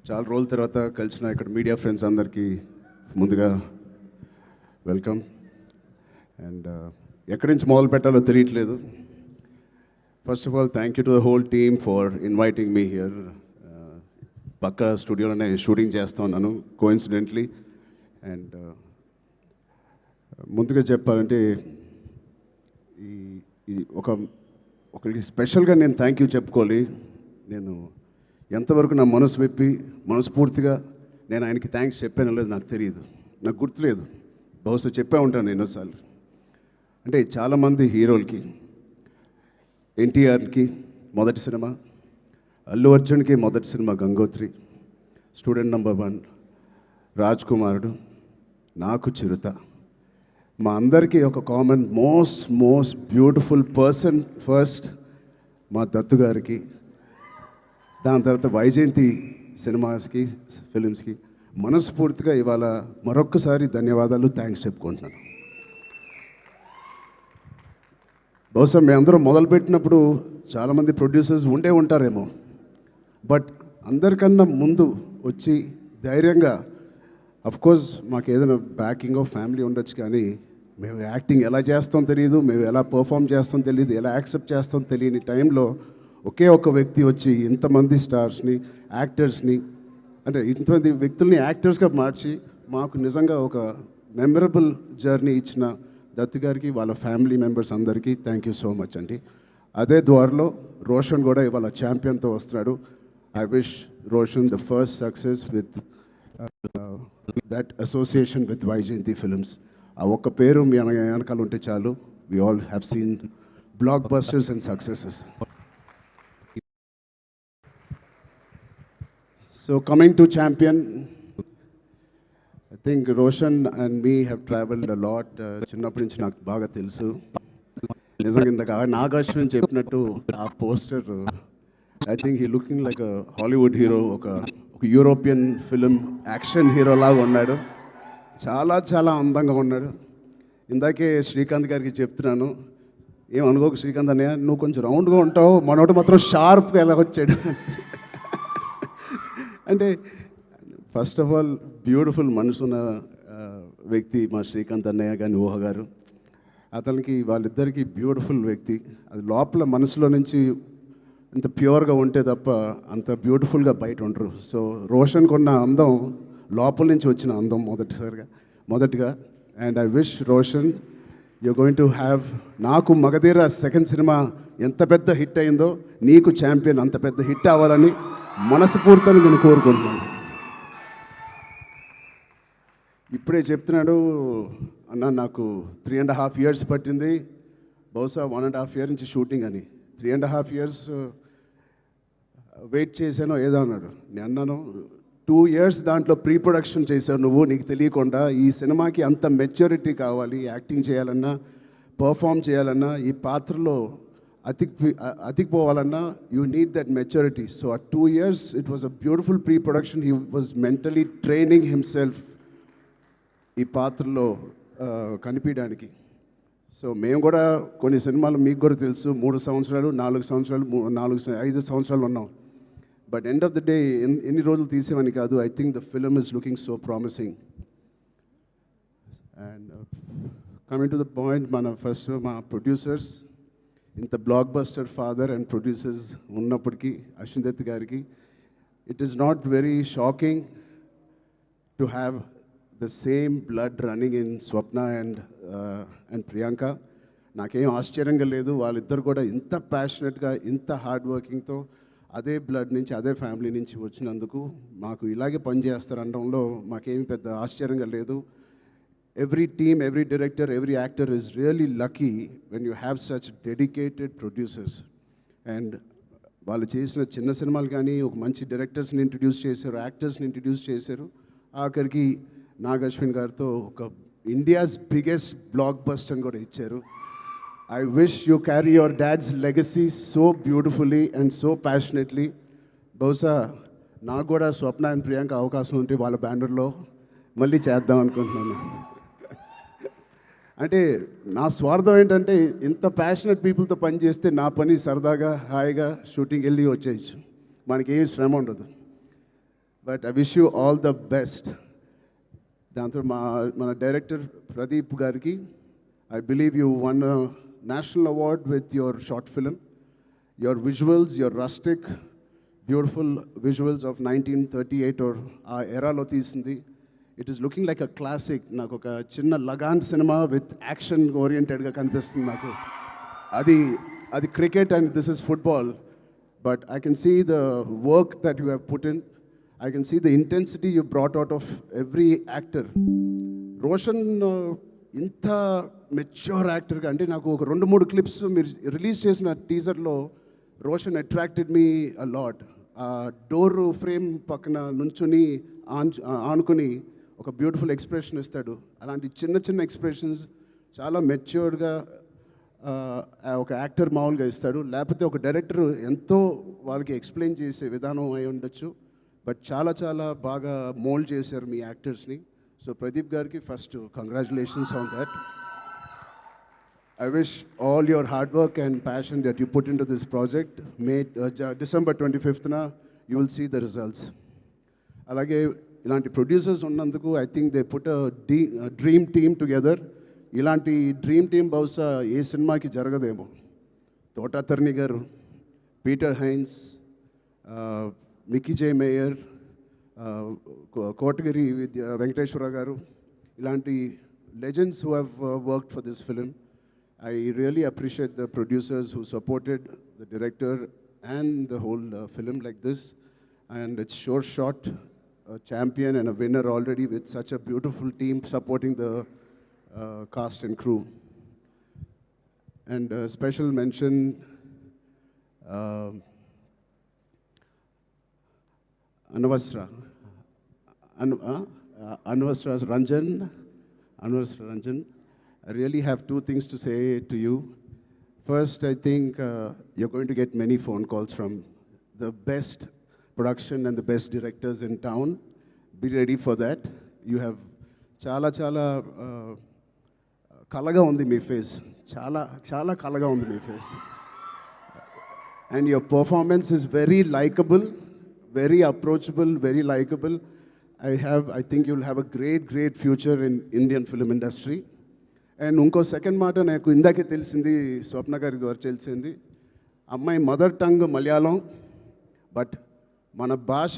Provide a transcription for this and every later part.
చాలా రోజుల తర్వాత కలిసిన ఇక్కడ మీడియా ఫ్రెండ్స్ అందరికీ ముందుగా వెల్కమ్. అండ్ ఎక్కడి నుంచి మొదలు పెట్టాలో తెలియట్లేదు. First of all thank you to the whole team for inviting me here. పక్క స్టూడియోలోనే షూటింగ్ చేస్తూ ఉన్నాను కోఇన్సిడెంట్లీ. అండ్ ముందుగా చెప్పాలంటే ఈ ఒకరికి స్పెషల్గా నేను థ్యాంక్ యూ చెప్పుకోవాలి. నేను ఎంతవరకు నా మనసు విప్పి మనస్ఫూర్తిగా నేను ఆయనకి థ్యాంక్స్ చెప్పానో లేదు నాకు తెలియదు, నాకు గుర్తులేదు. బహుశా చెప్పే ఉంటాను ఎన్నోసార్లు. అంటే చాలామంది హీరోలకి, ఎన్టీఆర్కి మొదటి సినిమా, అల్లు అర్జున్కి మొదటి cinema Gangotri, student number 1, Raj కుమారుడు, నాకు చిరుత. మా అందరికీ ఒక common most beautiful person first మా దత్తు గారికి, దాని తర్వాత వైజయంతి సినిమాస్కి ఫిలిమ్స్కి మనస్ఫూర్తిగా ఇవాళ మరొక్కసారి ధన్యవాదాలు, థ్యాంక్స్ చెప్పుకుంటున్నాను. బహుశా మేము అందరం మొదలుపెట్టినప్పుడు చాలామంది ప్రొడ్యూసర్స్ ఉండే ఉంటారేమో, బట్ అందరికన్నా ముందు వచ్చి ధైర్యంగా, అఫ్కోర్స్ మాకు ఏదైనా బ్యాకింగ్ ఆఫ్ ఫ్యామిలీ ఉండొచ్చు, కానీ మేము యాక్టింగ్ ఎలా చేస్తాం తెలియదు, మేము ఎలా పర్ఫామ్ చేస్తాం తెలియదు, ఎలా యాక్సెప్ట్ చేస్తాం తెలియని టైంలో ఒకే ఒక వ్యక్తి వచ్చి ఇంతమంది స్టార్స్ని, యాక్టర్స్ని, అంటే ఇంతమంది వ్యక్తుల్ని యాక్టర్స్గా మార్చి మాకు నిజంగా ఒక మెమరబుల్ జర్నీ ఇచ్చిన దత్తు గారికి, వాళ్ళ ఫ్యామిలీ మెంబర్స్ అందరికీ థ్యాంక్ యూ సో మచ్ అండి. అదే ద్వారలో రోషన్ కూడా ఇవాళ ఛాంపియన్తో వస్తున్నాడు. I wish Roshan the first success with that association with Vyjayanthi Films. ఆ ఒక్క పేరు మీ వెనకాల ఉంటే చాలు. We all have seen blockbusters and successes. So coming to Champion, I think Roshan and me have traveled a lot. చిన్నప్పటి నుంచి నాకు బాగా తెలుసు. నిజంగా ఇందాక నాగార్జున చెప్పినట్టు ఆ poster, I think he looking like a Hollywood hero, ఒక యూరోపియన్ ఫిలిం యాక్షన్ హీరో లాగా ఉన్నాడు. చాలా అందంగా ఉన్నాడు. ఇందాకే శ్రీకాంత్ గారికి చెప్తున్నాను, ఏమనుకోకు శ్రీకాంత్ అన్నయ్య, నువ్వు కొంచెం రౌండ్గా ఉంటావు, మనోడు మాత్రం షార్ప్గా ఎలా వచ్చాడు అంటే ఫస్ట్ ఆఫ్ ఆల్ బ్యూటిఫుల్ మనసున్న వ్యక్తి మా శ్రీకాంత్ అన్నయ్య కానీ ఊహ గారు. అతనికి వాళ్ళిద్దరికీ బ్యూటిఫుల్ వ్యక్తి. అది లోపల మనసులో నుంచి ఇంత ప్యూర్గా ఉంటే తప్ప అంత బ్యూటిఫుల్గా బయట ఉండరు. సో రోషన్కి ఉన్న అందం లోపల నుంచి వచ్చిన అందం మొదటిగా. And I wish Roshan you going to have, నాకు మగధీర సెకండ్ సినిమా ఎంత పెద్ద హిట్ అయిందో నీకు ఛాంపియన్ అంత పెద్ద హిట్ అవ్వాలని మనస్ఫూర్తిగా నేను కోరుకుంటున్నాను. ఇప్పుడే చెప్తున్నాడు అన్న, నాకు 3.5 years పట్టింది, బహుశా 1.5 year నుంచి షూటింగ్ అని. 3.5 years వెయిట్ చేశానో ఏదో అన్నాడు. నేను అన్నాను 2 years దాంట్లో ప్రీ ప్రొడక్షన్ చేశావు నువ్వు, నీకు తెలియకుండా. ఈ సినిమాకి అంత మెచ్యూరిటీ కావాలి, యాక్టింగ్ చేయాలన్నా, పర్ఫామ్ చేయాలన్నా, ఈ పాత్రలో అతికిపోవాలన్నా you need that maturity. So ఆ 2 years it was a beautiful pre production. He was mentally training himself ఈ పాత్రలో కనిపించడానికి. సో మేము కూడా కొన్ని సినిమాలు మీకు కూడా తెలుసు 3 సంవత్సరాలు 4 సంవత్సరాలు 5 సంవత్సరాలు ఉన్నాం. But end of the day ఎన్ని రోజులు తీసేవని కాదు. I think the film is looking so promising. And coming to the point, మా ప్రొడ్యూసర్స్, ఇంత block buster father and producers ఉన్నప్పటికీ అశ్విన్ దత్ గారికి it is not very shocking to have the same blood running in Swapna and Priyanka. నాకేం ఆశ్చర్యంగా లేదు. వాళ్ళిద్దరు కూడా ఇంత ప్యాషనెట్గా, ఇంత హార్డ్ వర్కింగ్తో అదే బ్లడ్ నుంచి, అదే ఫ్యామిలీ నుంచి వచ్చినందుకు మాకు ఇలాగే పనిచేస్తారనడంలో మాకేమీ పెద్ద ఆశ్చర్యంగా లేదు. Every team, every director, every actor is really lucky when you have such dedicated producers. And వాళ్ళు చేసిన చిన్న సినిమాలు కానీ ఒక మంచి డైరెక్టర్స్ని ఇంట్రడ్యూస్ చేశారు, యాక్టర్స్ని ఇంట్రడ్యూస్ చేశారు. ఆఖరికి నాగశ్విన్ గారితో ఒక ఇండియాస్ బిగ్గెస్ట్ బ్లాక్ బస్టర్ కూడా ఇచ్చారు. I wish you carry your dad's legacy so beautifully and so passionately. బహుశా నాకు కూడా స్వప్న అండ్ ప్రియాంక అవకాశం ఉంటే వాళ్ళ బ్యానర్లో మళ్ళీ చేద్దాం అనుకుంటున్నాను. అంటే నా స్వార్థం ఏంటంటే ఇంత ప్యాషనెట్ పీపుల్తో పనిచేస్తే నా పని సరదాగా హాయిగా షూటింగ్ వెళ్ళి వచ్చేయచ్చు, మనకి ఏం శ్రమ ఉండదు. But I wish you all the best. దాంతో మన డైరెక్టర్ ప్రదీప్ గారికి, I believe you won national award with your short film. Your visuals, your rustic beautiful visuals of 1938 or ఆ ఎరాలో తీసింది. It is looking like a classic. నాకు ఒక చిన్న లగాన్ సినిమా విత్ యాక్షన్ ఓరియంటెడ్గా కనిపిస్తుంది నాకు. అది cricket and this is football. But I can see the work that you have put in. I can see the intensity you brought out of every actor. Roshan ఇంత mature యాక్టర్గా, అంటే నాకు ఒక 2-3 క్లిప్స్ మీరు రిలీజ్ చేసిన టీజర్లో Roshan attracted me a lot. ఆ door frame పక్కన నుంచుని ఆనుకుని ఒక బ్యూటిఫుల్ ఎక్స్ప్రెషన్ ఇస్తాడు. అలాంటి చిన్న చిన్న ఎక్స్ప్రెషన్స్ చాలా మెచ్యూర్డ్గా ఒక యాక్టర్ మామూలుగా ఇస్తాడు. లేకపోతే ఒక డైరెక్టర్ ఎంతో వాళ్ళకి ఎక్స్ప్లెయిన్ చేసే విధానం అయి ఉండొచ్చు. బట్ చాలా చాలా బాగా మోల్డ్ చేశారు మీ యాక్టర్స్ని. సో ప్రదీప్ గారికి first congratulations on that. I wish all your hard work and passion that you put into this project, December 25th, you will see the results. Alage ilanti producers unnanduku, I think they put a dream team together. Ilanti dream team bausa ఏ సినిమాకి జరగదేమో. తోటా తర్ని గారు, Peter Heinz, Mickey జే mayor, Kotagiri Venkateswara గారు, ఇలాంటి legends who have worked for this film. I really appreciate the producers who supported the director and the whole film like this. And it's sure shot, a champion and a winner already with such a beautiful team supporting the cast and crew. And special mention, Anvasra Ranjan. I really have 2 things to say to you. First, I think you're going to get many phone calls from the best production and the best directors in town. Be ready for that. You have chala kalaga undi mee face. Chala kalaga undi mee face. And your performance is very likable, very approachable, very likable. I think you'll have a great future in Indian film industry. And ఇంకో second మాట నాకు ఇందాకే తెలిసింది, స్వప్న గారి ద్వారా తెలిసింది. అమ్మాయి mother tongue Malayalam, but మన భాష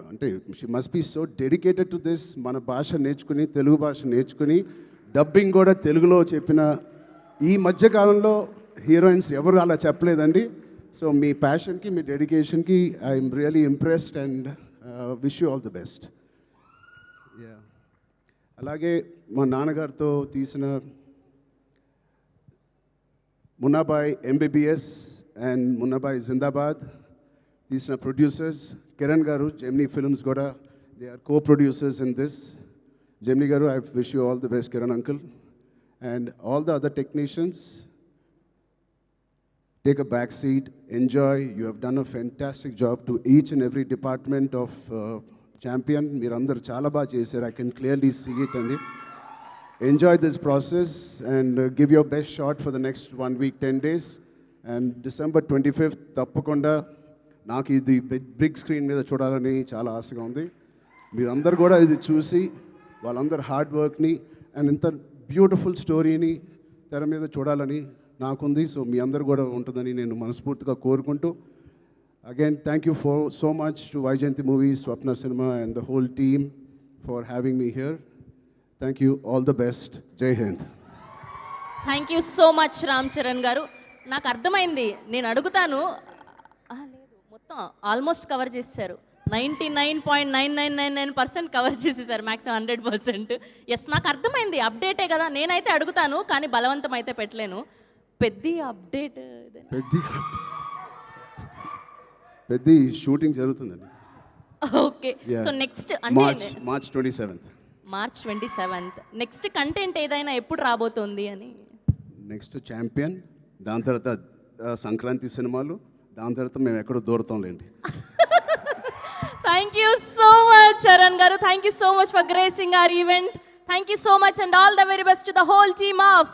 అంటే she must be so dedicated to this. మన భాష నేర్చుకుని, తెలుగు భాష నేర్చుకుని డబ్బింగ్ కూడా తెలుగులో చెప్పిన ఈ మధ్యకాలంలో హీరోయిన్స్ ఎవరు అలా చెప్పలేదండి. సో మీ ప్యాషన్కి, మీ డెడికేషన్కి I'm really impressed and wish you all the best. Yeah, అలాగే మా నాన్నగారితో తీసిన మున్నాబాయ్ MBBS అండ్ మున్నాబాయ్ జిందాబాద్ తీసిన producers Kiran garu, Gemini films కూడా they are co-producers in this. Gemini garu, I wish you all the best, Kiran uncle. And all the other technicians, take a back seat, enjoy. You have done a fantastic job to each and every department of Champion. Meerandaru chala baga chesaru. I can clearly see it. And enjoy this process and give your best shot for the next 1 week, 10 days. And December 25th, tappakonda naaku idi big screen meeda chudalani chala aasga undi. Meerandaru kuda idi chusi vallandaru hard work ni and inta beautiful story ni tera meeda chudalani నాకుంది. So మీ అందరు కూడా ఉంటుందని నేను మనస్ఫూర్తిగా కోరుకుంటూ, again thank you so much to Vyjayanthi movies, Swapna cinema and the whole team for having me here. Thank you, all the best, Jai Hind. Thank you so much Ram Charan garu. నాకు అర్థమైంది, నేను అడుగుతాను. లేదు, మొత్తం ఆల్మోస్ట్ కవర్ చేసేసారు. 99.9999% కవర్ చేసేసారు, మ్యాక్సిమం 100%. ఎస్, నాకు అర్థమైంది, అప్డేటే కదా. నేనైతే అడుగుతాను కానీ బలవంతం అయితే పెట్టలేను. పెద్ద అప్డేట్, పెద్ద షూటింగ్ జరుగుతుందండి. ఓకే, సో నెక్స్ట్ అంటే మార్చ్ 27th నెక్స్ట్ కంటెంట్ ఏదైనా ఎప్పుడు రాబోతోంది అని? నెక్స్ట్ ఛాంపియన్, దాని తర్వాత సంక్రాంతి సినిమాలు, దాని తర్వాత మేము ఎక్కడో దూరతాంలేండి. Thank you so much Charan garu. Thank you so much for gracing our event. Thank you so much and all the very best to the whole team of